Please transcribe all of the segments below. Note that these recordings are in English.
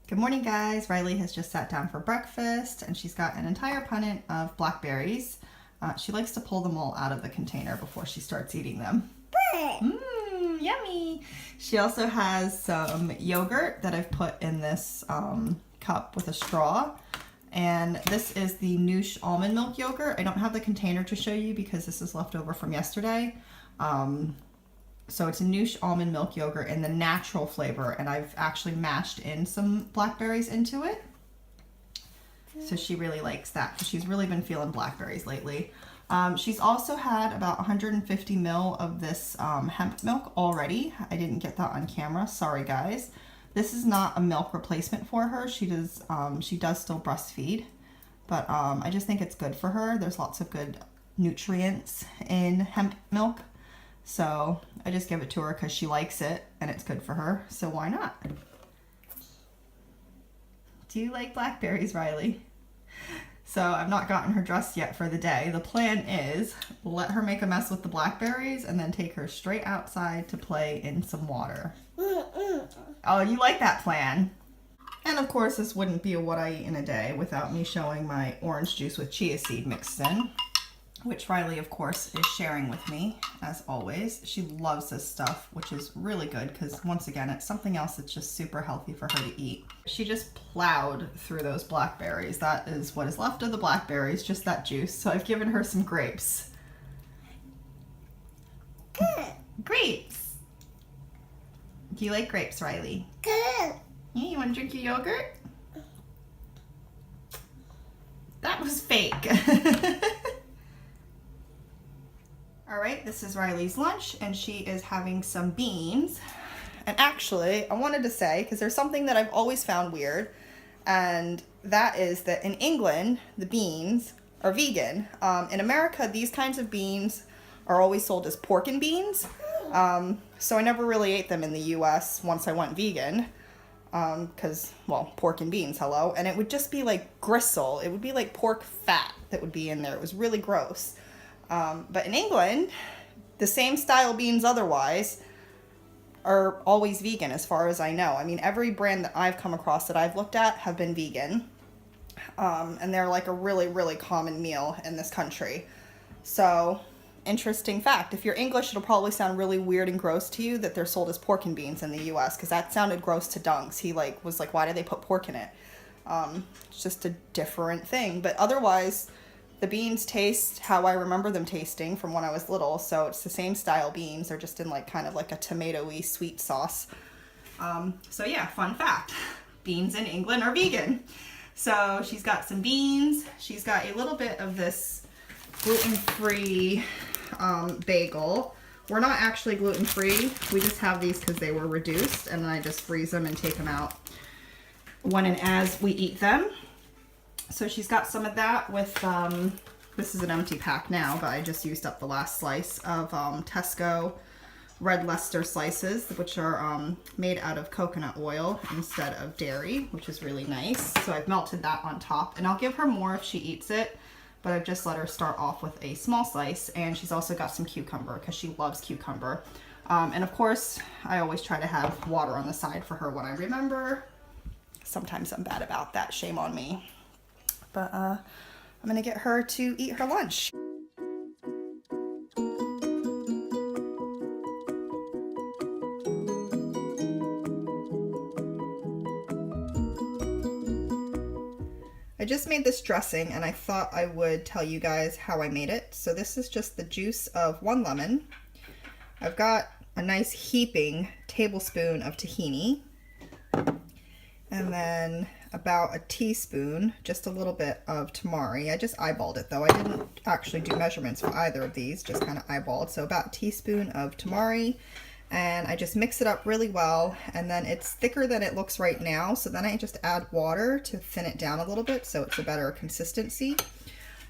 Good morning, guys. Riley has just sat down for breakfast and she's got an entire punnet of blackberries. She likes to pull them all out of the container before she starts eating them. Mmm, yummy. She also has some yogurt that I've put in this cup with a straw. And this is the Noosh almond milk yogurt. I don't have the container to show you because this is left over from yesterday. So it's a Noosh almond milk yogurt in the natural flavor, and I've actually mashed in some blackberries into it. So she really likes that because she's really been feeling blackberries lately. She's also had about 150 ml of this hemp milk already. I didn't get that on camera. Sorry, guys. This is not a milk replacement for her. She does still breastfeed, but I just think it's good for her. There's lots of good nutrients in hemp milk. So I just give it to her because she likes it and it's good for her. So why not? Do you like blackberries, Riley? So I've not gotten her dressed yet for the day. The plan is let her make a mess with the blackberries and then take her straight outside to play in some water. Oh, you like that plan? And of course, this wouldn't be a what I eat in a day without me showing my orange juice with chia seed mixed in, which Riley, of course, is sharing with me, as always. She loves this stuff, which is really good because, once again, it's something else that's just super healthy for her to eat. She just plowed through those blackberries. That is what is left of the blackberries, just that juice. So I've given her some grapes. Good. Grapes. Do you like grapes, Riley? Good. Yeah, you want to drink your yogurt? That was fake. All right, this is Riley's lunch, and she is having some beans. And actually, I wanted to say, because there's something that I've always found weird, and that is that in England, the beans are vegan. In America, these kinds of beans are always sold as pork and beans. So I never really ate them in the US once I went vegan, because, well, pork and beans, hello. And it would just be like gristle. It would be like pork fat that would be in there. It was really gross. But in England, the same style beans otherwise are always vegan as far as I know. I mean, every brand that I've come across that I've looked at have been vegan. And they're like a really, really common meal in this country. So, interesting fact. If you're English, it'll probably sound really weird and gross to you that they're sold as pork and beans in the US, because that sounded gross to Dunks. He was like, why do they put pork in it? It's just a different thing. But otherwise, the beans taste how I remember them tasting from when I was little, so it's the same style beans. They're just in like kind of like a tomato-y sweet sauce. So yeah, fun fact. Beans in England are vegan. So she's got some beans. She's got a little bit of this gluten-free bagel. We're not actually gluten-free. We just have these because they were reduced, and then I just freeze them and take them out when and as we eat them. So she's got some of that with, this is an empty pack now, but I just used up the last slice of Tesco Red Leicester slices, which are made out of coconut oil instead of dairy, which is really nice. So I've melted that on top, and I'll give her more if she eats it, but I've just let her start off with a small slice. And she's also got some cucumber because she loves cucumber. And of course, I always try to have water on the side for her when I remember. Sometimes I'm bad about that, shame on me. But I'm gonna get her to eat her lunch. I just made this dressing and I thought I would tell you guys how I made it. So this is just the juice of 1 lemon. I've got a nice heaping tablespoon of tahini. And then about a teaspoon, just a little bit of tamari. I just eyeballed it though. I didn't actually do measurements for either of these, just kind of eyeballed. So about a teaspoon of tamari, and I just mix it up really well. And then it's thicker than it looks right now, so then I just add water to thin it down a little bit so it's a better consistency.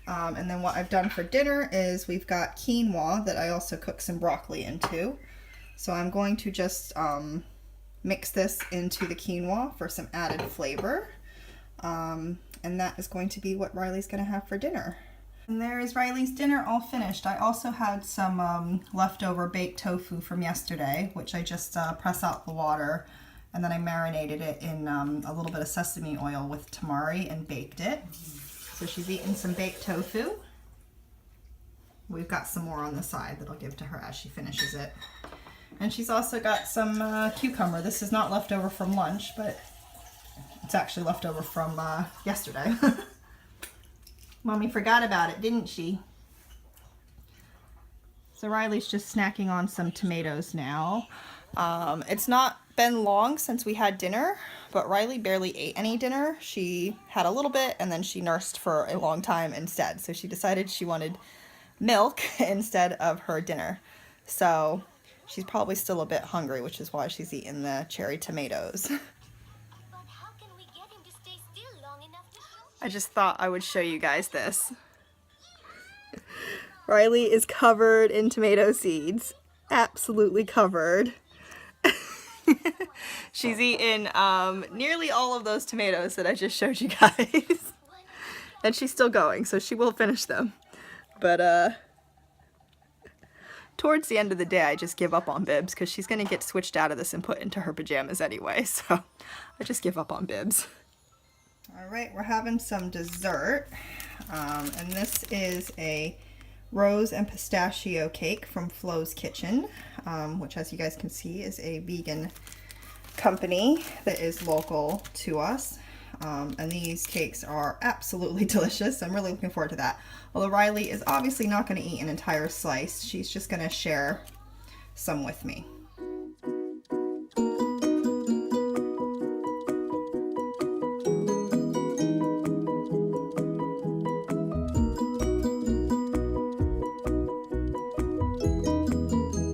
And then what I've done for dinner is we've got quinoa that I also cook some broccoli into. So I'm going to just mix this into the quinoa for some added flavor. And that is going to be what Riley's going to have for dinner. And there is Riley's dinner all finished. I also had some leftover baked tofu from yesterday, which I just press out the water And then I marinated it in a little bit of sesame oil with tamari and baked it. So she's eating some baked tofu. We've got some more on the side that I'll give to her as she finishes it. And she's also got some cucumber. This is not leftover from lunch, but it's actually leftover from yesterday. Mommy forgot about it, didn't she? So Riley's just snacking on some tomatoes now. It's not been long since we had dinner, but Riley barely ate any dinner. She had a little bit and then she nursed for a long time instead. So she decided she wanted milk instead of her dinner. So she's probably still a bit hungry, which is why she's eating the cherry tomatoes. But how can we get him to stay still long enough to show? I just thought I would show you guys this. Riley is covered in tomato seeds. Absolutely covered. She's eaten nearly all of those tomatoes that I just showed you guys. And she's still going, so she will finish them. But towards the end of the day, I just give up on Bibs because she's going to get switched out of this and put into her pajamas anyway. So I just give up on Bibs. All right, we're having some dessert. And this is a rose and pistachio cake from Flo's Kitchen, which, as you guys can see, is a vegan company that is local to us. And these cakes are absolutely delicious. I'm really looking forward to that. Although Riley is obviously not going to eat an entire slice, she's just going to share some with me.